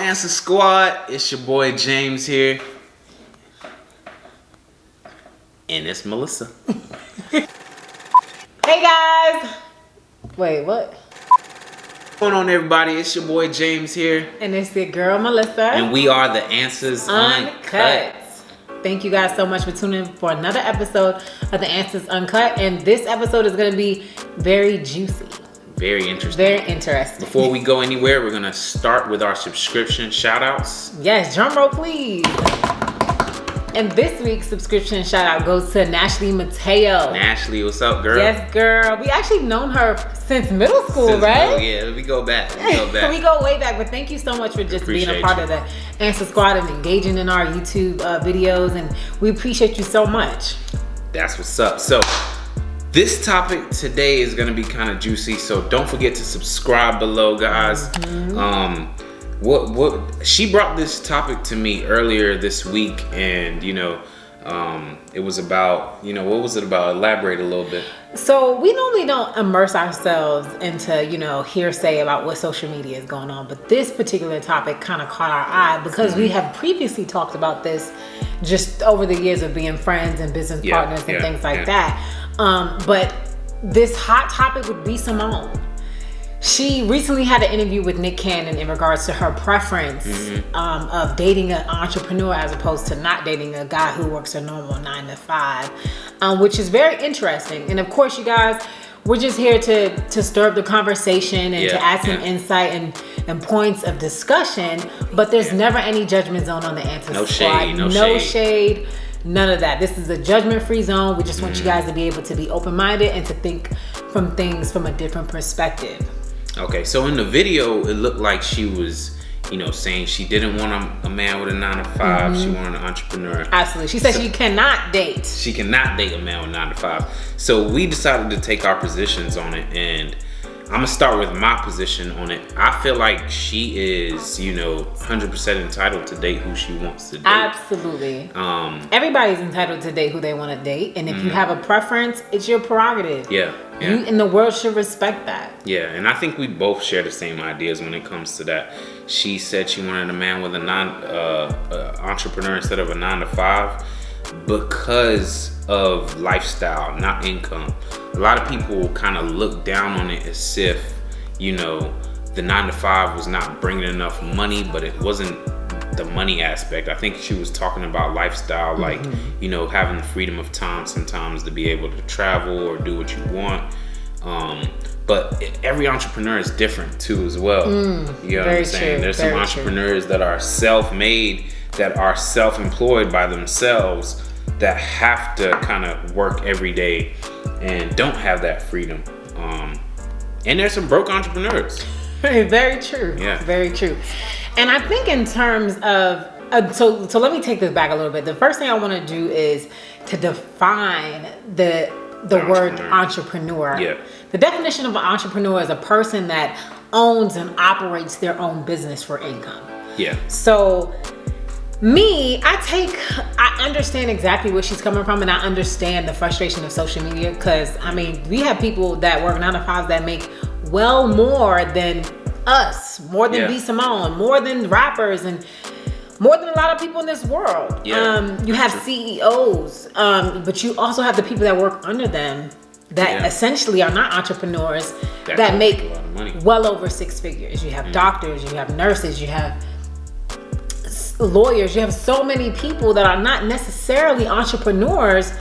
Ansah Squad? It's your boy James here. And it's Melissa. Hey guys! Wait, what? What's going on, everybody? It's your boy James here. And it's your girl Melissa. And we are the Ansahs Uncut. Thank you guys so much for tuning in for another episode of the Ansahs Uncut. And this episode is going to be very juicy. Very interesting. Very interesting. Before we go anywhere, we're going to start with our subscription shout outs. Yes, drum roll please. And this week's subscription shout out goes to Nashley Mateo. Nashley, what's up, girl? Yes, girl. We actually known her since middle school, right? Yeah, we go back. We go way back, but thank you so much for just being a part of the Ansah Squad and engaging in our YouTube videos, and we appreciate you so much. That's what's up. So this topic today is going to be kind of juicy, so don't forget to subscribe below, guys. What she brought this topic to me earlier this week, and it was about, what was it about? Elaborate a little bit. So we normally don't immerse ourselves into, hearsay about what social media is going on, but this particular topic kind of caught our eye because we have previously talked about this just over the years of being friends and business partners and things like that. But this hot topic with B.Simone. She recently had an interview with Nick Canon in regards to her preference of dating an entrepreneur as opposed to not dating a guy who works a normal 9 to 5, which is very interesting. And of course, you guys, we're just here to stir up the conversation and to add some insight and points of discussion. But there's never any judgment zone on the Ansah Squad. No shade. None of that. This is a judgment-free zone. We just want you guys to be able to be open-minded and to think from things from a different perspective. Okay, so in the video, it looked like she was, saying she didn't want a man with a 9 to 5. She wanted an entrepreneur. Absolutely. She said she cannot date. She cannot date a man with 9 to 5. So we decided to take our positions on it, and I'm gonna start with my position on it. I feel like she is, 100% entitled to date who she wants to date. Absolutely. Everybody's entitled to date who they want to date, and if you have a preference, it's your prerogative. Yeah. You and the world should respect that. Yeah, and I think we both share the same ideas when it comes to that. She said she wanted a man with a entrepreneur instead of a 9 to 5 because of lifestyle, not income. A lot of people kind of look down on it as if, the 9 to 5 was not bringing enough money, but it wasn't the money aspect. I think she was talking about lifestyle, like, having the freedom of time sometimes to be able to travel or do what you want. But every entrepreneur is different too as well. You know what I'm saying? There's some entrepreneurs that are self-made, that are self-employed by themselves, that have to kind of work every day and don't have that freedom. And there's some broke entrepreneurs. Very true. Yeah. Very true. And I think in terms of, so let me take this back a little bit. The first thing I want to do is to define the word entrepreneur. Yeah. The definition of an entrepreneur is a person that owns and operates their own business for income. Yeah. So I understand exactly where she's coming from, and I understand the frustration of social media because, we have people that work 9 to 5 that make well more than us, more than B.Simone, more than rappers, and more than a lot of people in this world. You have CEOs, but you also have the people that work under them that essentially are not entrepreneurs that make a lot of money. Well over 6 figures. You have doctors, you have nurses, you have lawyers, you have so many people that are not necessarily entrepreneurs,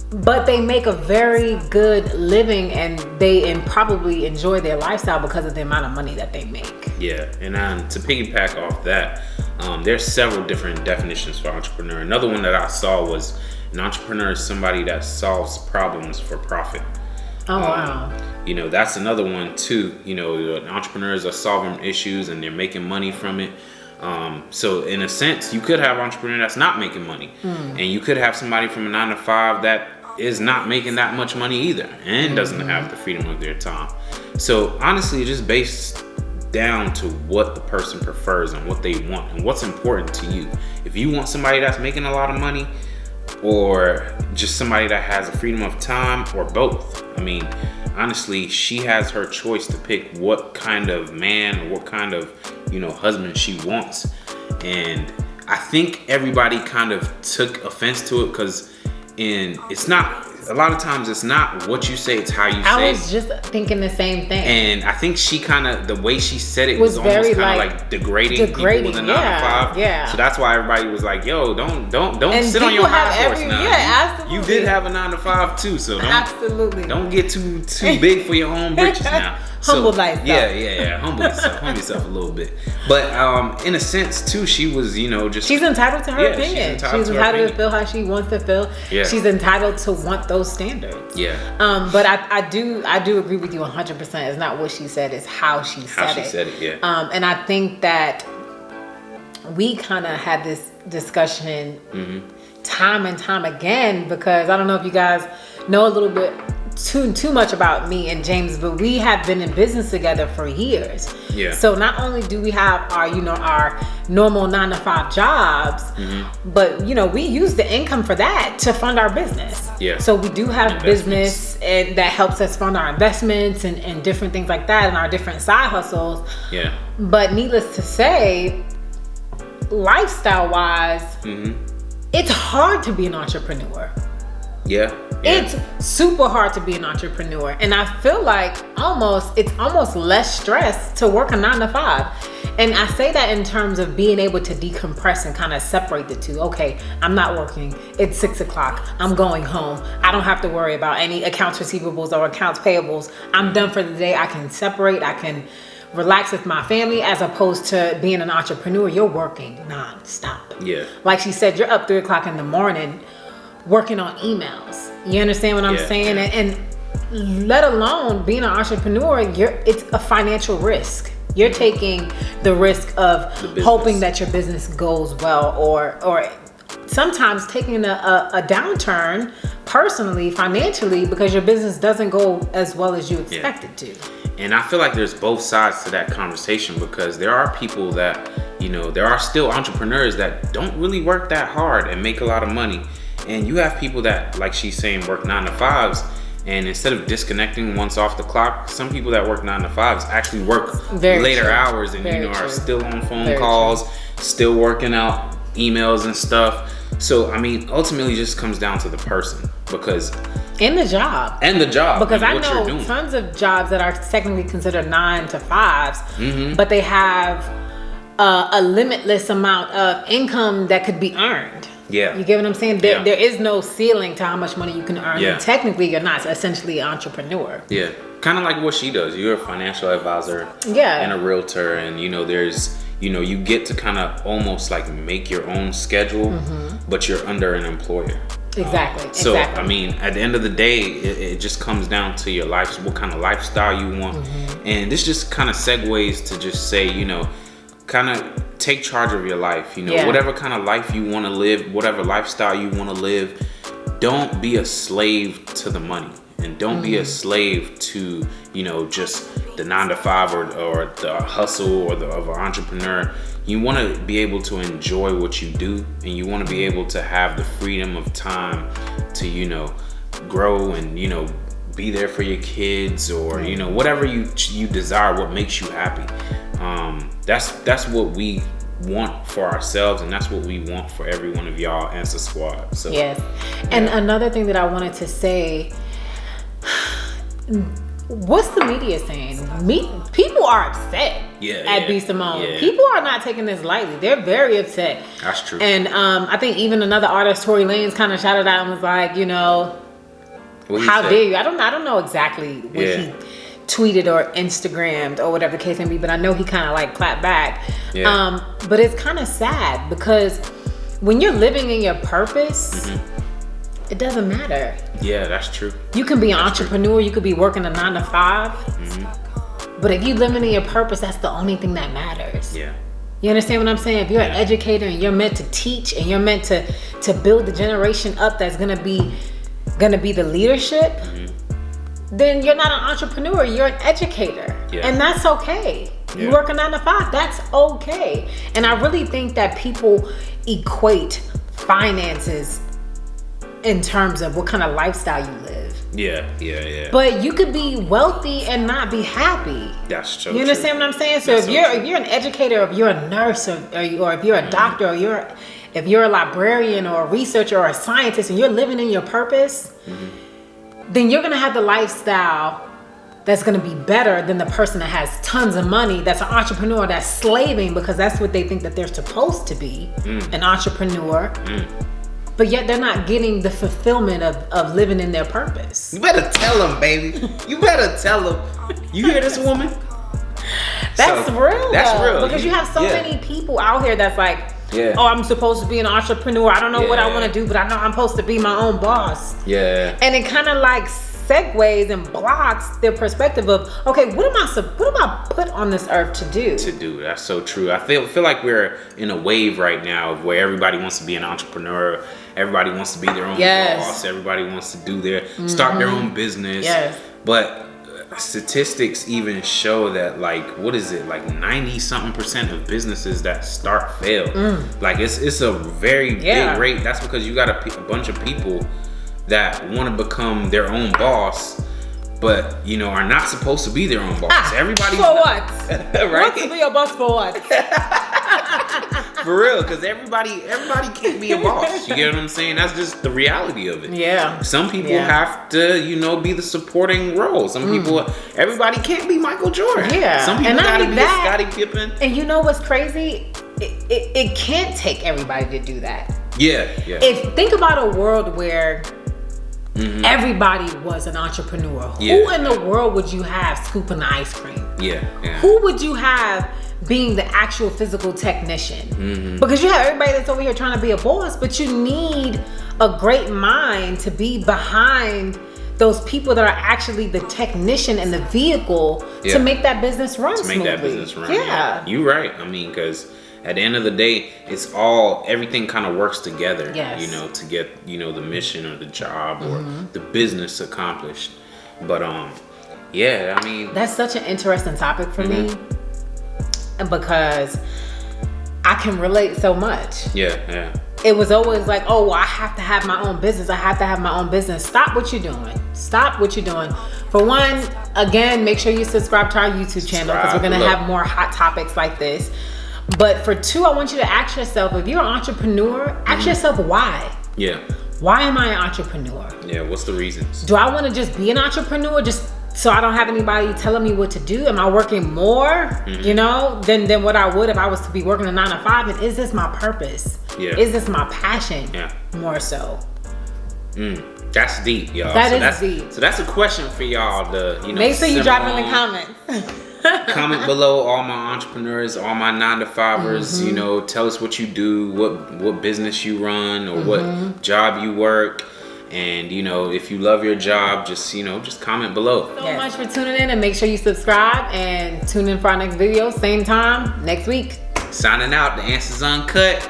but they make a very good living and they probably enjoy their lifestyle because of the amount of money that they make. Yeah, and to piggyback off that, there's several different definitions for entrepreneur. Another one that I saw was an entrepreneur is somebody that solves problems for profit. Oh, wow. That's another one too. Entrepreneurs are solving issues and they're making money from it. So in a sense, you could have an entrepreneur that's not making money, and you could have somebody from a 9 to 5 that is not making that much money either and doesn't have the freedom of their time. So honestly, it's just based down to what the person prefers and what they want and what's important to you. If you want somebody that's making a lot of money, or just somebody that has a freedom of time, or both. Honestly, she has her choice to pick what kind of man or what kind of husband she wants. And I think everybody kind of took offense to it because it's not, a lot of times it's not what you say, it's how you say it. I was just thinking the same thing. And I think she kind of, the way she said it was almost kind of like degrading people with a 9 to 5. Yeah. So that's why everybody was like, yo, don't sit on your high horse now. Yeah, absolutely. You did have a 9 to 5 too, so don't get too big for your own britches now. Humble thyself. Yeah. Humble yourself a little bit. But in a sense too, she was, just, she's entitled to her opinion. She's entitled to feel how she wants to feel. Yeah. She's entitled to want those standards. Yeah. But I do agree with you 100%. It's not what she said, it's how she said it. Yeah. And I think that we kind of had this discussion time and time again, because I don't know if you guys know a little bit too much about me and James, but we have been in business together for years. Yeah. So not only do we have our normal 9 to 5 jobs, but we use the income for that to fund our business. Yeah. So we do have business, and that helps us fund our investments and different things like that, and our different side hustles. Yeah. But needless to say, lifestyle wise, it's hard to be an entrepreneur. Yeah. It's super hard to be an entrepreneur, and I feel like it's almost less stress to work a 9 to 5. And I say that in terms of being able to decompress and kind of separate the two. Okay, I'm not working. It's 6 o'clock. I'm going home. I don't have to worry about any accounts receivables or accounts payables. I'm done for the day. I can separate. I can relax with my family, as opposed to being an entrepreneur. You're working non-stop. Yeah. Like she said, you're up 3 o'clock in the morning working on emails. You understand what I'm saying? Yeah. And let alone being an entrepreneur, it's a financial risk. You're taking the risk of hoping that your business goes well, or sometimes taking a downturn personally, financially, because your business doesn't go as well as you expect it to. And I feel like there's both sides to that conversation, because there are people that, there are still entrepreneurs that don't really work that hard and make a lot of money. And you have people that, like she's saying, work 9 to 5s, and instead of disconnecting once off the clock, some people that work 9 to 5s actually work later hours and are still on phone calls, still working out emails and stuff. So I mean, ultimately, it just comes down to the person, because and the job, because I know tons of jobs that are technically considered 9 to 5s, but they have a limitless amount of income that could be earned. Yeah. You get what I'm saying? There is no ceiling to how much money you can earn. Yeah. And technically, you're not essentially an entrepreneur. Yeah. Kind of like what she does. You're a financial advisor and a realtor. And, there's, you get to kind of almost like make your own schedule, but you're under an employer. Exactly. So, I mean, at the end of the day, it just comes down to your life, what kind of lifestyle you want. And this just kind of segues to just say, kind of take charge of your life, whatever kind of life you want to live, whatever lifestyle you want to live. Don't be a slave to the money, and don't be a slave to, just the 9 to 5 or the hustle of an entrepreneur. You want to be able to enjoy what you do, and you want to be able to have the freedom of time to, grow and, be there for your kids, or, whatever you desire, what makes you happy. That's what we want for ourselves, and that's what we want for every one of y'all Ansah Squad. So yes. And another thing that I wanted to say, what's the media saying? People are upset at B.Simone. Yeah. People are not taking this lightly. They're very upset. That's true. And I think even another artist, Tory Lanez, kind of shouted out and was like, how dare you? I don't know exactly what he tweeted or Instagrammed or whatever the case may be, but I know he kind of like clapped back. But it's kind of sad, because when you're living in your purpose, it doesn't matter. Yeah, that's true. You can be an entrepreneur, you could be working a 9 to 5, but if you living in your purpose, that's the only thing that matters. Yeah. You understand what I'm saying? If you're an educator and you're meant to teach and you're meant to build the generation up that's gonna be the leadership, then you're not an entrepreneur, you're an educator. And that's okay. You work a 9 to 5, that's okay. And I really think that people equate finances in terms of what kind of lifestyle you live. Yeah. But you could be wealthy and not be happy. That's so You understand what I'm saying? So if you're an educator, if you're a nurse, or if you're a doctor, or if you're a librarian or a researcher or a scientist, and you're living in your purpose, then you're gonna have the lifestyle that's gonna be better than the person that has tons of money, that's an entrepreneur, that's slaving because that's what they think that they're supposed to be, an entrepreneur. But yet they're not getting the fulfillment of living in their purpose. You better tell them, baby. You better tell them. You hear this woman? That's real. That's real. Because you have so many people out here that's like, oh, I'm supposed to be an entrepreneur. I don't know what I want to do, but I know I'm supposed to be my own boss. Yeah. And it kind of like segues and blocks their perspective of, okay, what am I put on this earth to do? That's so true. I feel like we're in a wave right now where everybody wants to be an entrepreneur. Everybody wants to be their own boss. Everybody wants to do start their own business. Yes. But statistics even show that, like, what is it, like 90-something% of businesses that start fail. Like it's a very big rate. That's because you got a bunch of people that want to become their own boss, but are not supposed to be their own boss. Everybody for what? Right? Want to be a boss for what? For real, because everybody can't be a boss. You get what I'm saying? That's just the reality of it. Yeah. Some people have to, be the supporting role. Some people, everybody can't be Michael Jordan. Yeah. Some people gotta be a Scottie Pippen. And you know what's crazy? It can't take everybody to do that. Yeah. Think about a world where everybody was an entrepreneur. Who in the world would you have scooping the ice cream? Yeah. Who would you have being the actual physical technician? Because you have everybody that's over here trying to be a boss, but you need a great mind to be behind those people that are actually the technician and the vehicle to make that business run smoothly. That business run. Yeah. You're right. I mean, because at the end of the day, it's everything kind of works together, to get, the mission or the job or the business accomplished. But, I mean. That's such an interesting topic for me, because I can relate so much. Yeah. It was always like, oh, well, I have to have my own business. Stop what you're doing. For one, again, make sure you subscribe to our YouTube channel, because we're going to have more hot topics like this. But for two, I want you to ask yourself, if you're an entrepreneur, ask yourself why. Yeah. Why am I an entrepreneur? Yeah, what's the reasons? Do I want to just be an entrepreneur just so I don't have anybody telling me what to do? Am I working more, than what I would if I was to be working a 9 to 5? And is this my purpose? Yeah. Is this my passion? Yeah. More so. That's deep, y'all. That's deep. So that's a question for y'all to, make sure you drop in the comments. Comment below, all my entrepreneurs, all my 9 to 5ers. Tell us what you do, what business you run, or what job you work. And if you love your job, just comment below. So much for tuning in, and make sure you subscribe and tune in for our next video, same time next week. Signing out. The Ansah's Uncut.